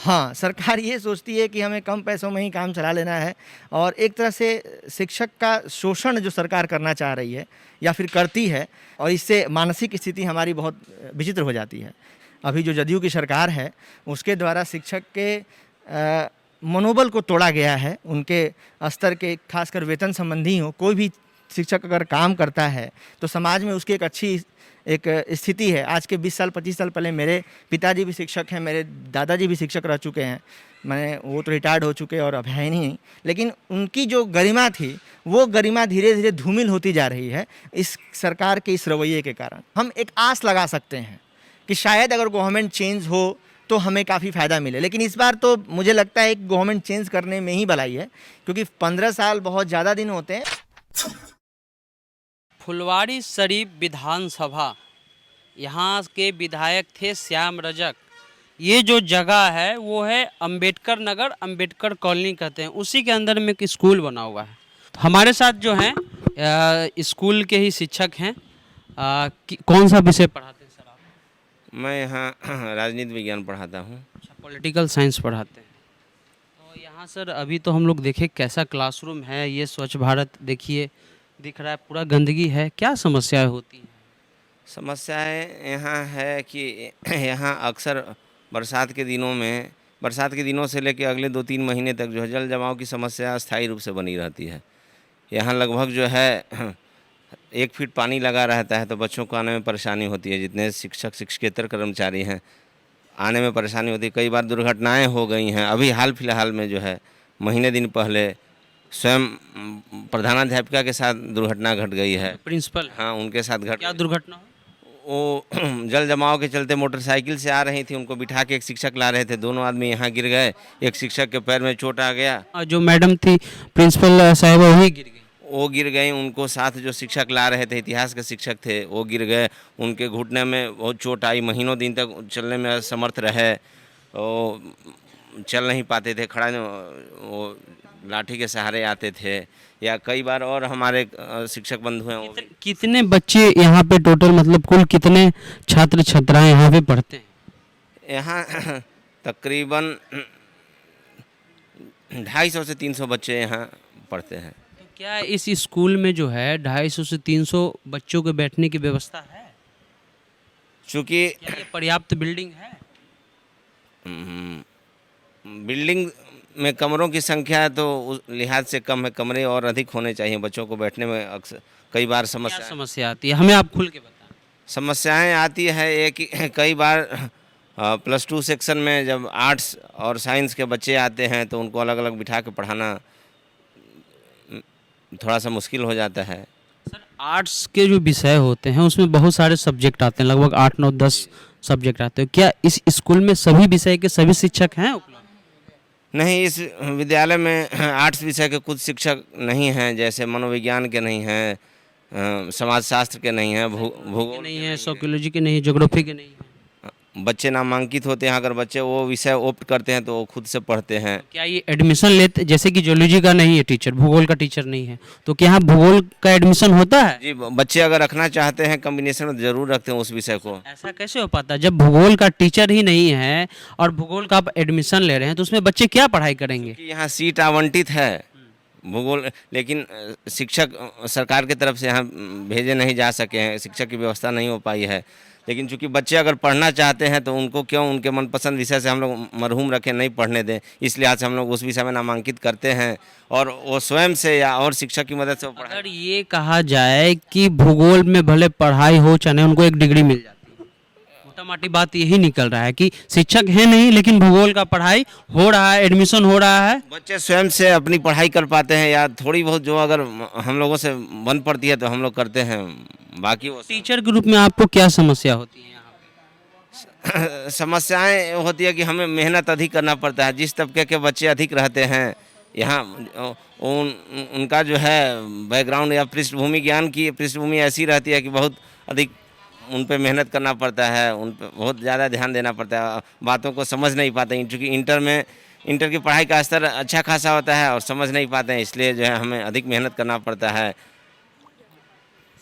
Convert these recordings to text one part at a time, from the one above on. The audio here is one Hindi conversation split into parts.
हाँ, सरकार ये सोचती है कि हमें कम पैसों में ही काम चला लेना है और एक तरह से शिक्षक का शोषण जो सरकार करना चाह रही है या फिर करती है, और इससे मानसिक स्थिति हमारी बहुत विचित्र हो जाती है। अभी जो जदयू की सरकार है, उसके द्वारा शिक्षक के मनोबल को तोड़ा गया है। उनके स्तर के, खासकर वेतन संबंधी हो, कोई भी शिक्षक अगर काम करता है तो समाज में उसकी एक अच्छी एक स्थिति है। आज के 20 साल 25 साल पहले मेरे पिताजी भी शिक्षक हैं, मेरे दादाजी भी शिक्षक रह चुके हैं। वो तो रिटायर्ड हो चुके और अब है ही नहीं, लेकिन उनकी जो गरिमा थी वो गरिमा धीरे धीरे धूमिल होती जा रही है इस सरकार के इस रवैये के कारण। हम एक आस लगा सकते हैं कि शायद अगर गवर्नमेंट चेंज हो तो हमें काफ़ी फ़ायदा मिले, लेकिन इस बार तो मुझे लगता है कि गवर्नमेंट चेंज करने में ही भलाई है, क्योंकि 15 साल बहुत ज़्यादा दिन होते हैं। फुलवारी शरीफ विधानसभा, यहाँ के विधायक थे श्याम रजक। ये जो जगह है वो है अंबेडकर नगर, अंबेडकर कॉलोनी कहते हैं, उसी के अंदर में एक स्कूल बना हुआ है। तो हमारे साथ जो हैं स्कूल के ही शिक्षक हैं। कौन सा विषय पढ़ाते हैं सर आप? मैं यहाँ राजनीति विज्ञान पढ़ाता हूँ। अच्छा, पॉलिटिकल साइंस पढ़ाते हैं। तो यहाँ सर अभी तो हम लोग देखें कैसा क्लासरूम है, ये स्वच्छ भारत देखिए दिख रहा है, पूरा गंदगी है, क्या समस्याएं होती हैं? समस्याएं यहाँ है कि यहाँ अक्सर बरसात के दिनों से लेकर अगले 2-3 महीने तक जो है जल जमाव की समस्या स्थायी रूप से बनी रहती है। यहाँ लगभग जो है 1 फीट पानी लगा रहता है, तो बच्चों को आने में परेशानी होती है। जितने शिक्षक शिक्षकेतर कर्मचारी हैं, आने में परेशानी होती है। कई बार दुर्घटनाएं हो गई हैं। अभी हाल फिलहाल में जो है महीने दिन पहले स्वयं प्रधानाध्यापिका के साथ दुर्घटना घट गई है। प्रिंसिपल? हाँ, उनके साथ घट। क्या दुर्घटना हुई? वो जल जमाव के चलते मोटरसाइकिल से आ रही थी, उनको बिठा के एक शिक्षक ला रहे थे, दोनों आदमी यहाँ गिर गए। एक शिक्षक के पैर में चोट आ गया। जो मैडम थी प्रिंसिपल साहिबा वही गिर गई? वो गिर गई, उनको साथ जो शिक्षक ला रहे थे, इतिहास के शिक्षक थे, वो गिर गए। उनके घुटने में बहुत चोट आई, महीनों दिन तक चलने में असमर्थ रहे। वो चल नहीं पाते थे, खड़ा वो लाठी के सहारे आते थे। या कई बार और हमारे शिक्षक बंधु हैं। कितने बच्चे यहाँ पे टोटल, मतलब कुल कितने छात्र छात्राएं यहाँ पे पढ़ते हैं? यहाँ तकरीबन 250 से 300 बच्चे यहाँ पढ़ते हैं। तो क्या इस स्कूल में जो है 250 से 300 बच्चों के बैठने की व्यवस्था है? चूँकि ये पर्याप्त बिल्डिंग है? बिल्डिंग में कमरों की संख्या तो उस लिहाज से कम है। कमरे और अधिक होने चाहिए। बच्चों को बैठने में अक्सर कई बार समस्या आती है, हमें आप खुल के बताएं। समस्याएं आती है एक कई बार +2 सेक्शन में जब आर्ट्स और साइंस के बच्चे आते हैं तो उनको अलग अलग बिठा के पढ़ाना थोड़ा सा मुश्किल हो जाता है। सर, आर्ट्स के जो विषय होते हैं उसमें बहुत सारे सब्जेक्ट आते हैं, लगभग 8 9 10 सब्जेक्ट आते हैं। क्या इस स्कूल में सभी विषय के सभी शिक्षक हैं उपलब्ध? नहीं, इस विद्यालय में आर्ट्स विषय के कुछ शिक्षक नहीं हैं, जैसे मनोविज्ञान के नहीं हैं, समाजशास्त्र के नहीं हैं, भूगोल नहीं है, सोशियोलॉजी के नहीं है, ज्योग्राफी के नहीं है। बच्चे नामांकित होते हैं। अगर बच्चे वो विषय ऑप्ट करते हैं तो वो खुद से पढ़ते हैं। क्या ये एडमिशन लेते, जैसे कि ज्योलॉजी का नहीं है टीचर, भूगोल का टीचर नहीं है, तो क्या यहाँ भूगोल का एडमिशन होता है? जी, बच्चे अगर रखना चाहते हैं कॉम्बिनेशन में ज़रूर रखते हैं उस विषय को। ऐसा कैसे हो पाता है जब भूगोल का टीचर ही नहीं है और भूगोल का आप एडमिशन ले रहे हैं, तो उसमें बच्चे क्या पढ़ाई करेंगे? यहाँ सीट आवंटित है भूगोल, लेकिन शिक्षक सरकार की तरफ से यहाँ भेजे नहीं जा सके हैं, शिक्षक की व्यवस्था नहीं हो पाई है। लेकिन चूंकि बच्चे अगर पढ़ना चाहते हैं तो उनको क्यों उनके मनपसंद विषय से हम लोग मरहूम रखें, नहीं पढ़ने दें। इस लिहाज से हम लोग उस विषय में नामांकित करते हैं और वो स्वयं से या और शिक्षक की मदद से पढ़ाई। अगर ये कहा जाए कि भूगोल में भले पढ़ाई हो चाहे उनको एक डिग्री मिल जाती है, मोटा मोटी बात यही निकल रहा है कि शिक्षक है नहीं लेकिन भूगोल का पढ़ाई हो रहा है, एडमिशन हो रहा है। बच्चे स्वयं से अपनी पढ़ाई कर पाते हैं या थोड़ी बहुत जो अगर हम लोगों से बन पड़ती है तो हम लोग करते हैं। बाकी वो टीचर के रूप में आपको क्या समस्या होती है यहाँ पे? समस्याएं होती है कि हमें मेहनत अधिक करना पड़ता है। जिस तबके के बच्चे अधिक रहते हैं यहाँ उनका जो है बैकग्राउंड या पृष्ठभूमि, ज्ञान की पृष्ठभूमि ऐसी रहती है कि बहुत अधिक उन पे मेहनत करना पड़ता है, उन पे बहुत ज़्यादा ध्यान देना पड़ता है। बातों को समझ नहीं पाते क्योंकि इंटर की पढ़ाई का स्तर अच्छा खासा होता है और समझ नहीं पाते हैं, इसलिए जो है हमें अधिक मेहनत करना पड़ता है।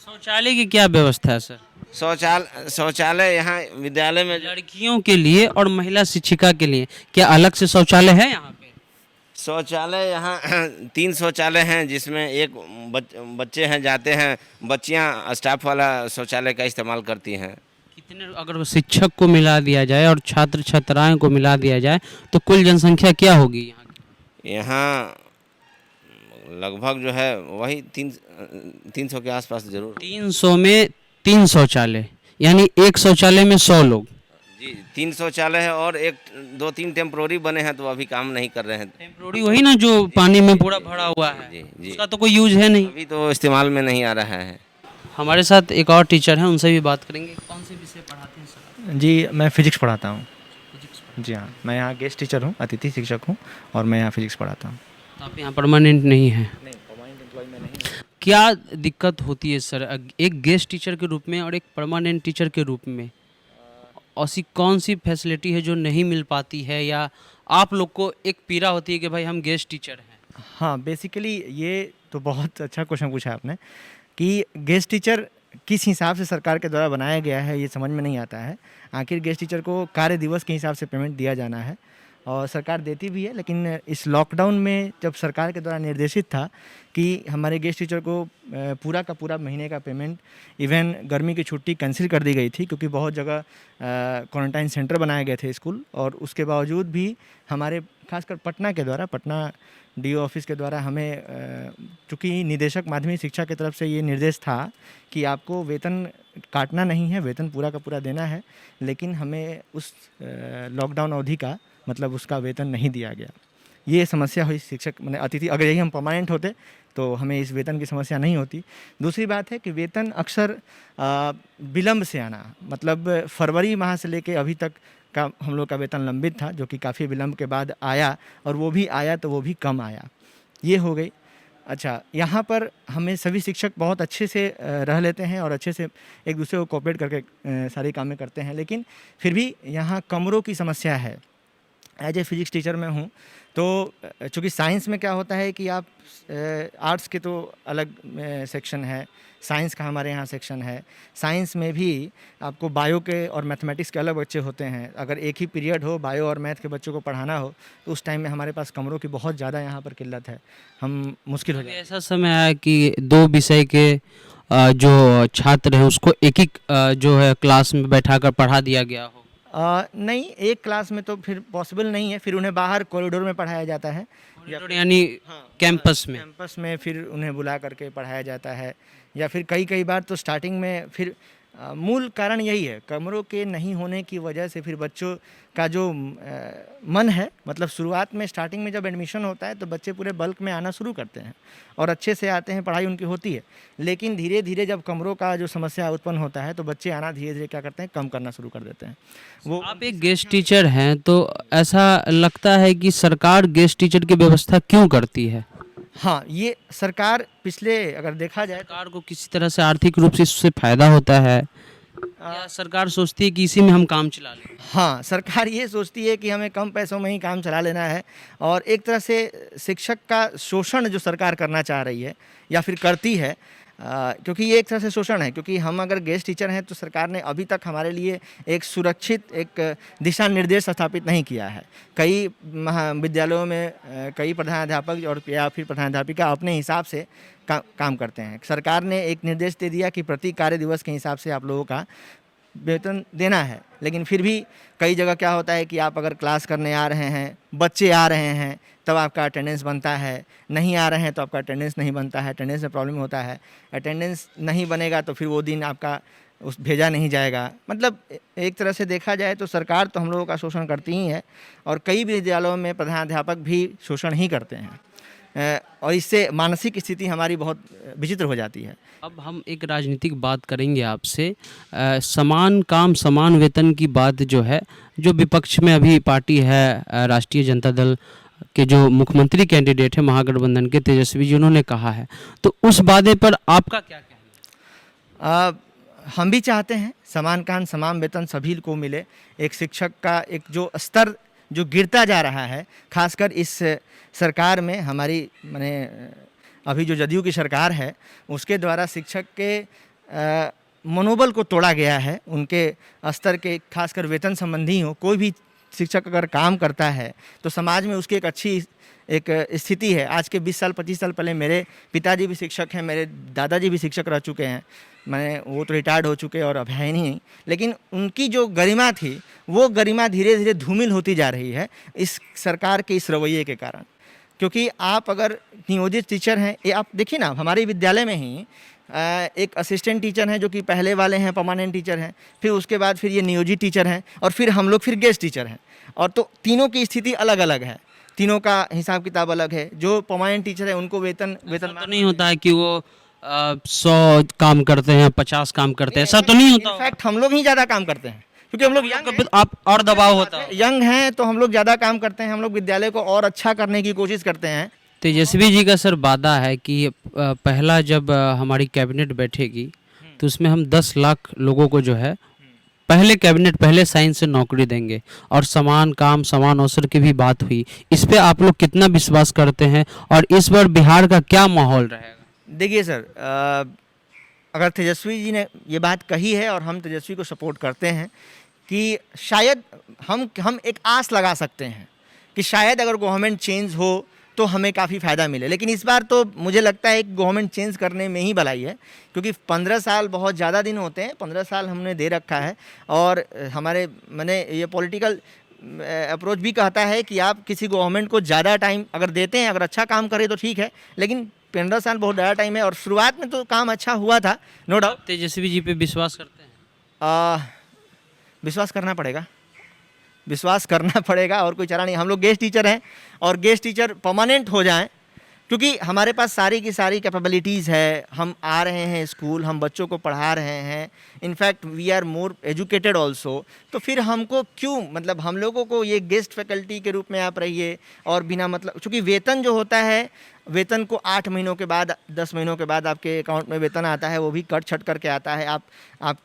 शौचालय की क्या व्यवस्था है सर? शौचालय यहाँ विद्यालय में लड़कियों के लिए और महिला शिक्षिका के लिए क्या अलग से शौचालय है यहाँ पे? शौचालय यहाँ 3 शौचालय हैं, जिसमें एक बच्चे हैं जाते हैं, बच्चियाँ स्टाफ वाला शौचालय का इस्तेमाल करती हैं। कितने अगर शिक्षक को मिला दिया जाए और छात्र छात्राएं को मिला दिया जाए तो कुल जनसंख्या क्या होगी यहाँ की? यहाँ लगभग जो है वही 300 के आसपास जरूर। 300 में 3 शौचालय, यानी एक शौचालय में 100 लोग। जी 3 शौचालय है और 2-3 टेम्प्रोरी बने हैं, तो अभी काम नहीं कर रहे हैं। टेम्प्रोरी वही ना जो पानी में पूरा भरा हुआ है, जी उसका तो कोई यूज है नहीं। अभी तो इस्तेमाल में नहीं आ रहा है। हमारे साथ एक और टीचर हैं, उनसे भी बात करेंगे। कौन से विषय पढ़ाते हैं सर? जी मैं फिजिक्स पढ़ाता हूँ। फिजिक्स। जी हाँ, मैं यहाँ गेस्ट टीचर हूँ, अतिथि शिक्षक हूँ और मैं यहाँ फिजिक्स पढ़ाता हूँ। तो आप यहाँ परमानेंट नहीं हैं? नहीं, परमानेंट एम्प्लॉय में नहीं। क्या दिक्कत होती है सर एक गेस्ट टीचर के रूप में और एक परमानेंट टीचर के रूप में? ऐसी कौन सी फैसिलिटी है जो नहीं मिल पाती है, या आप लोग को एक पीड़ा होती है कि भाई हम गेस्ट टीचर हैं? हाँ, बेसिकली ये तो बहुत अच्छा क्वेश्चन पूछा आपने कि गेस्ट टीचर किस हिसाब से सरकार के द्वारा बनाया गया है, ये समझ में नहीं आता है। आखिर गेस्ट टीचर को कार्य दिवस के हिसाब से पेमेंट दिया जाना है और सरकार देती भी है, लेकिन इस लॉकडाउन में जब सरकार के द्वारा निर्देशित था कि हमारे गेस्ट टीचर को पूरा का पूरा महीने का पेमेंट, इवन गर्मी की छुट्टी कैंसिल कर दी गई थी क्योंकि बहुत जगह क्वारंटाइन सेंटर बनाए गए थे स्कूल, और उसके बावजूद भी हमारे खासकर पटना के द्वारा, पटना डीओ ऑफिस के द्वारा हमें चूँकि निदेशक माध्यमिक शिक्षा की तरफ से ये निर्देश था कि आपको वेतन काटना नहीं है, वेतन पूरा का पूरा देना है, लेकिन हमें उस लॉकडाउन अवधि का मतलब उसका वेतन नहीं दिया गया। ये समस्या हुई शिक्षक मैंने अतिथि, अगर यही हम परमानेंट होते तो हमें इस वेतन की समस्या नहीं होती। दूसरी बात है कि वेतन अक्सर विलम्ब से आना, मतलब फरवरी माह से लेके अभी तक का हम लोग का वेतन लंबित था, जो कि काफ़ी विलम्ब के बाद आया, और वो भी आया तो वो भी कम आया, ये हो गई। अच्छा, यहाँ पर हमें सभी शिक्षक बहुत अच्छे से रह लेते हैं और अच्छे से एक दूसरे को कोऑपरेट करके सारे कामें करते हैं, लेकिन फिर भी यहाँ कमरों की समस्या है। एज ए फिजिक्स टीचर मैं हूँ, तो चूँकि साइंस में क्या होता है कि आप आर्ट्स के तो अलग सेक्शन है, साइंस का हमारे यहाँ सेक्शन है। साइंस में भी आपको बायो के और मैथमेटिक्स के अलग बच्चे होते हैं। अगर एक ही पीरियड हो बायो और मैथ के बच्चों को पढ़ाना हो तो उस टाइम में हमारे पास कमरों की बहुत ज़्यादा यहाँ पर किल्लत है, हम मुश्किल हो कभी जाए। ऐसा समय आया कि 2 विषय के जो छात्र हैं उसको एक ही जो है क्लास में बैठाकर पढ़ा दिया गया हो? नहीं, एक क्लास में तो फिर पॉसिबल नहीं है, फिर उन्हें बाहर कॉरिडोर में पढ़ाया जाता है, यानी कैंपस में? कैंपस में फिर उन्हें बुला करके पढ़ाया जाता है, या फिर कई बार तो स्टार्टिंग में फिर मूल कारण यही है, कमरों के नहीं होने की वजह से फिर बच्चों का जो मन है, मतलब शुरुआत में स्टार्टिंग में जब एडमिशन होता है तो बच्चे पूरे बल्क में आना शुरू करते हैं और अच्छे से आते हैं, पढ़ाई उनकी होती है, लेकिन धीरे धीरे जब कमरों का जो समस्या उत्पन्न होता है तो बच्चे आना धीरे धीरे क्या करते हैं, कम करना शुरू कर देते हैं। वो आप एक गेस्ट टीचर हैं, तो ऐसा लगता है कि सरकार गेस्ट टीचर की व्यवस्था क्यों करती है? हाँ, ये सरकार पिछले अगर देखा जाए सरकार को किसी तरह से आर्थिक रूप से इससे फायदा होता है, या सरकार सोचती है कि इसी में हम काम चला लें? हाँ, सरकार ये सोचती है कि हमें कम पैसों में ही काम चला लेना है, और एक तरह से शिक्षक का शोषण जो सरकार करना चाह रही है या फिर करती है, क्योंकि ये एक तरह से शोषण है, क्योंकि हम अगर गेस्ट टीचर हैं तो सरकार ने अभी तक हमारे लिए एक सुरक्षित एक दिशा निर्देश स्थापित नहीं किया है। कई महाविद्यालयों में कई प्रधानाध्यापक और या फिर प्रधानाध्यापिका अपने हिसाब से काम करते हैं। सरकार ने एक निर्देश दे दिया कि प्रति कार्य दिवस के हिसाब से आप लोगों का वेतन देना है, लेकिन फिर भी कई जगह क्या होता है कि आप अगर क्लास करने आ रहे हैं, बच्चे आ रहे हैं, तब आपका अटेंडेंस बनता है, नहीं आ रहे हैं तो आपका अटेंडेंस नहीं बनता है, अटेंडेंस में प्रॉब्लम होता है, अटेंडेंस नहीं बनेगा तो फिर वो दिन आपका उस भेजा नहीं जाएगा। मतलब एक तरह से देखा जाए तो सरकार तो हम लोगों का शोषण करती ही है, और कई विद्यालयों में प्रधानाध्यापक भी शोषण ही करते हैं, और इससे मानसिक स्थिति हमारी बहुत विचित्र हो जाती है। अब हम एक राजनीतिक बात करेंगे आपसे। समान काम समान वेतन की बात जो है, जो विपक्ष में अभी पार्टी है राष्ट्रीय जनता दल के जो मुख्यमंत्री कैंडिडेट है महागठबंधन के तेजस्वी जी, उन्होंने कहा है, तो उस वादे पर आपका क्या कहना है? हम भी चाहते हैं समान काम समान वेतन सभी को मिले। एक शिक्षक का एक जो स्तर जो गिरता जा रहा है, खासकर इस सरकार में, हमारी माने अभी जो जदयू की सरकार है उसके द्वारा शिक्षक के मनोबल को तोड़ा गया है। उनके स्तर के खासकर वेतन संबंधी हो, कोई भी शिक्षक अगर काम करता है तो समाज में उसकी एक अच्छी एक स्थिति है। आज के 20 साल 25 साल पहले मेरे पिताजी भी शिक्षक हैं, मेरे दादाजी भी शिक्षक रह चुके हैं। वो तो रिटायर्ड हो चुके और अब है नहीं, लेकिन उनकी जो गरिमा थी वो गरिमा धीरे धीरे धूमिल होती जा रही है इस सरकार के इस रवैये के कारण। क्योंकि आप अगर नियोजित टीचर हैं, ये आप देखिए ना, हमारे विद्यालय में ही एक असिस्टेंट टीचर हैं जो कि पहले वाले हैं, परमानेंट टीचर हैं, फिर उसके बाद फिर ये नियोजित टीचर हैं, और फिर हम लोग फिर गेस्ट टीचर हैं। और तो तीनों की स्थिति अलग अलग है, तीनों का हिसाब किताब अलग है। जो परमानेंट टीचर है उनको वेतन तो नहीं होता है कि वो 100 काम करते हैं, 50 काम करते हैं, ऐसा तो नहीं होता। इनफैक्ट हम लोग ही ज़्यादा काम करते हैं, क्योंकि हम लोग यंग आप और दबाव होता है। यंग हैं तो हम लोग ज़्यादा काम करते हैं। हम लोग विद्यालय को और अच्छा करने की कोशिश करते हैं। तेजस्वी जी का सर वादा है कि पहला जब हमारी कैबिनेट बैठेगी तो उसमें हम 10 लाख लोगों को जो है पहले कैबिनेट पहले साइन से नौकरी देंगे, और समान काम समान अवसर की भी बात हुई। इस पे आप लोग कितना विश्वास करते हैं और इस बार बिहार का क्या माहौल रहेगा? देखिए सर, अगर तेजस्वी जी ने ये बात कही है और हम तेजस्वी को सपोर्ट करते हैं कि शायद हम एक आस लगा सकते हैं कि शायद अगर गवर्नमेंट चेंज हो तो हमें काफ़ी फ़ायदा मिले। लेकिन इस बार तो मुझे लगता है कि गवर्नमेंट चेंज करने में ही भलाई है, क्योंकि 15 साल बहुत ज़्यादा दिन होते हैं। 15 साल हमने दे रखा है, और हमारे मैंने ये पॉलिटिकल अप्रोच भी कहता है कि आप किसी गवर्नमेंट को ज़्यादा टाइम अगर देते हैं, अगर अच्छा काम करे तो ठीक है, लेकिन 15 साल बहुत ज़्यादा टाइम है। और शुरुआत में तो काम अच्छा हुआ था, नो डाउट। तेजस्वी जी पे विश्वास करते हैं? विश्वास करना पड़ेगा, विश्वास करना पड़ेगा, और कोई चारा नहीं। हम लोग गेस्ट टीचर हैं, और गेस्ट टीचर परमानेंट हो जाएं, क्योंकि हमारे पास सारी की सारी कैपेबिलिटीज़ है। हम आ रहे हैं स्कूल, हम बच्चों को पढ़ा रहे हैं, in fact we are more educated also. तो फिर हमको क्यों, मतलब हम लोगों को ये गेस्ट फैकल्टी के रूप में आप रहिए, और बिना मतलब, चूँकि वेतन जो होता है, वेतन को 8 महीनों के बाद 10 महीनों के बाद आपके अकाउंट में वेतन आता है, वो भी कट छट करके आता है। आप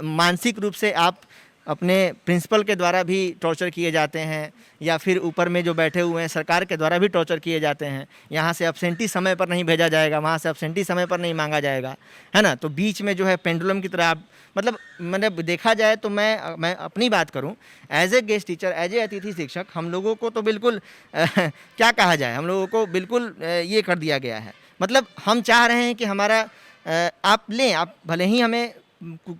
मानसिक रूप से आप अपने प्रिंसिपल के द्वारा भी टॉर्चर किए जाते हैं, या फिर ऊपर में जो बैठे हुए हैं सरकार के द्वारा भी टॉर्चर किए जाते हैं। यहाँ से एब्सेंटी समय पर नहीं भेजा जाएगा, वहाँ से एब्सेंटी समय पर नहीं मांगा जाएगा, है ना। तो बीच में जो है पेंडुलम की तरह आप, मतलब देखा जाए तो मैं अपनी बात करूं, as a guest teacher, as a अतिथि शिक्षक, हम लोगों को तो बिल्कुल क्या कहा जाए, हम लोगों को बिल्कुल ये कर दिया गया है। मतलब हम चाह रहे हैं कि हमारा आप लें, आप भले ही हमें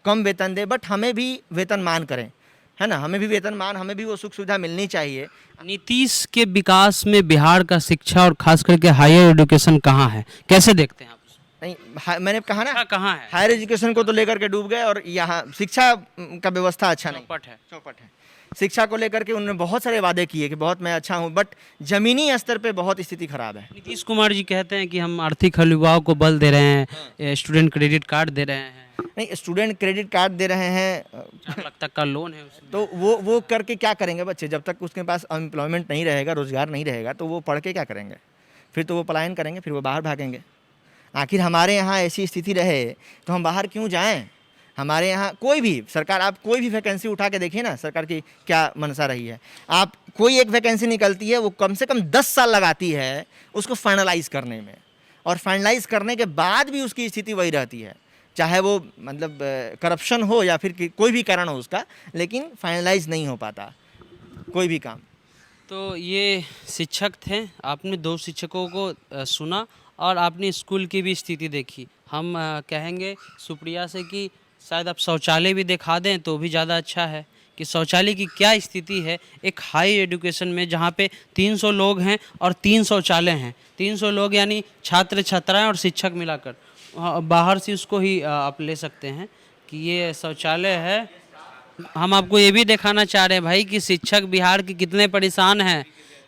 कम वेतन दे, बट हमें भी वेतन मान करें, है ना। हमें भी वेतन मान, हमें भी वो सुख सुविधा मिलनी चाहिए। नीतीश के विकास में बिहार का शिक्षा और खास करके हायर एजुकेशन कहाँ है, कैसे देखते हैं आप? नहीं, मैंने कहा ना, कहाँ है? हायर एजुकेशन को तो लेकर के डूब गए, और यहाँ शिक्षा का व्यवस्था अच्छा नहीं, चौपट है। शिक्षा को लेकर के उन्होंने बहुत सारे वादे किए कि बहुत मैं अच्छा हूँ, बट ज़मीनी स्तर पे बहुत स्थिति खराब है। नीतीश कुमार जी कहते हैं कि हम आर्थिक युवाओं को बल दे रहे हैं, स्टूडेंट क्रेडिट कार्ड दे रहे हैं। नहीं, स्टूडेंट क्रेडिट कार्ड दे रहे हैं, 4 लाख तक का लोन है उसमें। तो वो करके क्या करेंगे बच्चे? जब तक उसके पास एम्प्लॉयमेंट नहीं रहेगा, रोज़गार नहीं रहेगा, तो वो पढ़ के क्या करेंगे? फिर तो वो पलायन करेंगे, फिर वो बाहर भागेंगे। आखिर हमारे यहाँ ऐसी स्थिति रहे तो हम बाहर क्यों जाएं? हमारे यहाँ कोई भी सरकार, आप कोई भी वैकेंसी उठा के देखिए ना, सरकार की क्या मनसा रही है। आप कोई एक वैकेंसी निकलती है, वो कम से कम 10 साल लगाती है उसको फाइनलाइज करने में, और फाइनलाइज करने के बाद भी उसकी स्थिति वही रहती है, चाहे वो मतलब करप्शन हो या फिर कोई भी कारण हो उसका, लेकिन फाइनलाइज नहीं हो पाता कोई भी काम। तो ये शिक्षक थे, आपने 2 शिक्षकों को सुना और आपने स्कूल की भी स्थिति देखी। हम कहेंगे सुप्रिया से कि शायद आप शौचालय भी दिखा दें तो भी ज़्यादा अच्छा है, कि शौचालय की क्या स्थिति है एक हाई एजुकेशन में, जहाँ पे 300 लोग हैं और 3 शौचालय हैं। 300 लोग यानी छात्र छात्राएं और शिक्षक मिलाकर, बाहर से उसको ही आप ले सकते हैं कि ये शौचालय है। हम आपको ये भी दिखाना चाह रहे हैं भाई कि शिक्षक बिहार के कितने परेशान हैं।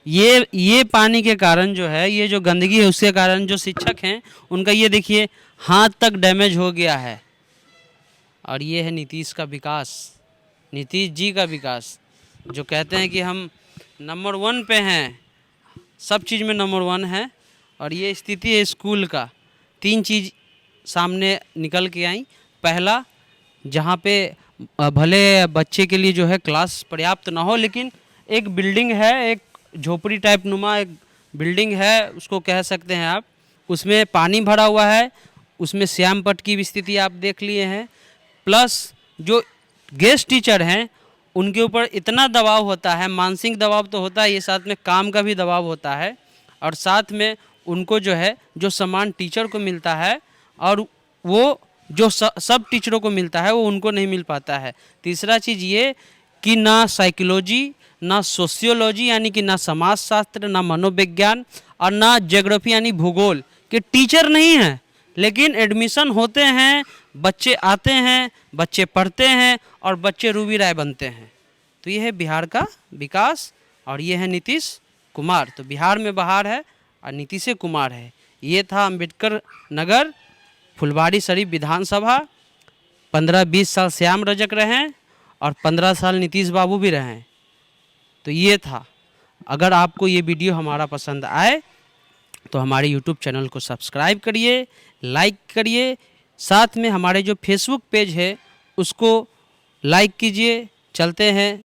ये पानी के कारण जो है, ये जो गंदगी है उसके कारण जो शिक्षक हैं उनका ये देखिए हाथ तक डैमेज हो गया है। और ये है नीतीश का विकास, नीतीश जी का विकास, जो कहते हैं कि हम नंबर 1 पे हैं, सब चीज़ में नंबर 1 है। और ये स्थिति है स्कूल का। 3 चीज़ सामने निकल के आई। पहला, जहाँ पे भले बच्चे के लिए जो है क्लास पर्याप्त ना हो, लेकिन एक बिल्डिंग है, एक झोपड़ी टाइप नुमा एक बिल्डिंग है, उसको कह सकते हैं आप, उसमें पानी भरा हुआ है उसमें श्याम पट की भी स्थिति आप देख लिए हैं। प्लस जो गेस्ट टीचर हैं उनके ऊपर इतना दबाव होता है, मानसिक दबाव तो होता है, ये साथ में काम का भी दबाव होता है, और साथ में उनको जो है जो सम्मान टीचर को मिलता है और वो जो सब टीचरों को मिलता है वो उनको नहीं मिल पाता है। तीसरा चीज़ ये कि ना साइकोलॉजी, ना सोशियोलॉजी यानी कि ना समाजशास्त्र, ना मनोविज्ञान और ना ज्योग्राफी यानी भूगोल के टीचर नहीं हैं, लेकिन एडमिशन होते हैं, बच्चे आते हैं, बच्चे पढ़ते हैं और बच्चे रूबी राय बनते हैं। तो ये है बिहार का विकास और ये है नीतीश कुमार। तो बिहार में बहार है और नीतीश कुमार है। ये था अम्बेडकर नगर फुलवाड़ी शरीफ विधानसभा। 15-20 साल श्याम रजक रहे और 15 साल नीतीश बाबू भी रहे। तो ये था। अगर आपको ये वीडियो हमारा पसंद आए तो हमारे YouTube चैनल को सब्सक्राइब करिए, लाइक करिए, साथ में हमारे जो फेसबुक पेज है उसको लाइक कीजिए। चलते हैं।